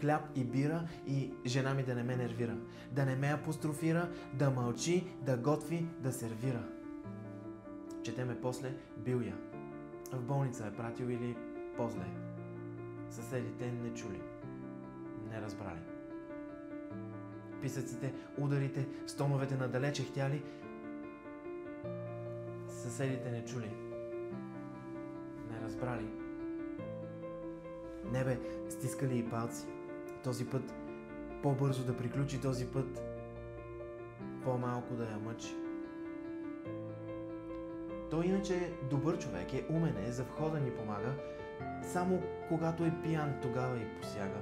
хляб и бира и жена ми да не ме нервира. Да не ме апострофира, да мълчи, да готви, да сервира. Четеме после бил я. В болница е пратил или по-зле. Съседите не чули, не разбрали. Писъците, ударите, стоновете надалече хтяли. Съседите не чули, не разбрали. Небе, стискали и палци. Този път по-бързо да приключи, този път по-малко да я мъчи. Той иначе е добър човек, е умен, е, за входа ни помага, само когато е пиян, тогава и посяга.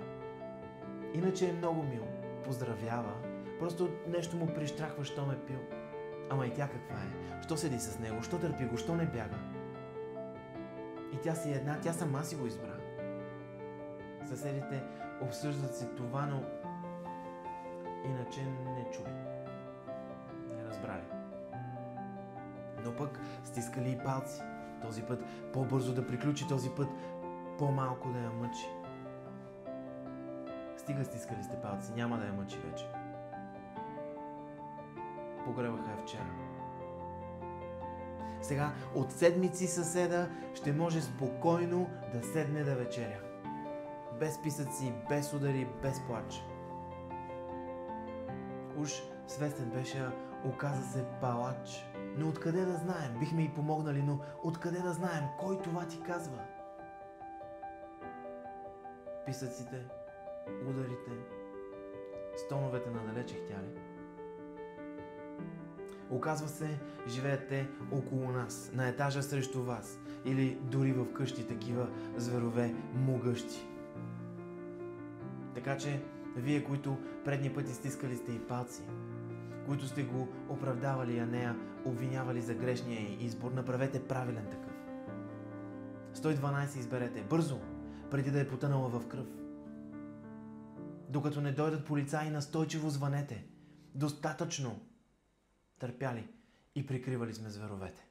Иначе е много мил, поздравява, просто нещо му прищрахва, що ме пил. Ама и тя каква е? Що седи с него? Що търпи го? Що не бяга? И тя си една, тя сама си го избра. Съседите обсъждат си това, но иначе не чули, не разбрали. Но пък стискали и палци. Този път по-бързо да приключи, този път по-малко да я мъчи. Стига стискали сте палци, няма да я мъчи вече. Погребаха я вчера. Сега от седмици съседа ще може спокойно да седне да вечеря. Без писъци, без удари, без плач. Уж свестен беше, оказа се палач. Но откъде да знаем? Бихме и помогнали, но откъде да знаем? Кой това ти казва? Писъците, ударите, стоновете надалече хтяли. Оказва се, живеят те около нас, на етажа срещу вас, или дори в къщи такива зверове могъщи. Така че, вие, които предни пъти стискали сте и палци, които сте го оправдавали, а нея обвинявали за грешния й избор, направете правилен такъв. 112 изберете бързо, преди да е потънала в кръв. Докато не дойдат полицаи, настойчиво звънете. Достатъчно търпяли и прикривали сме зверовете.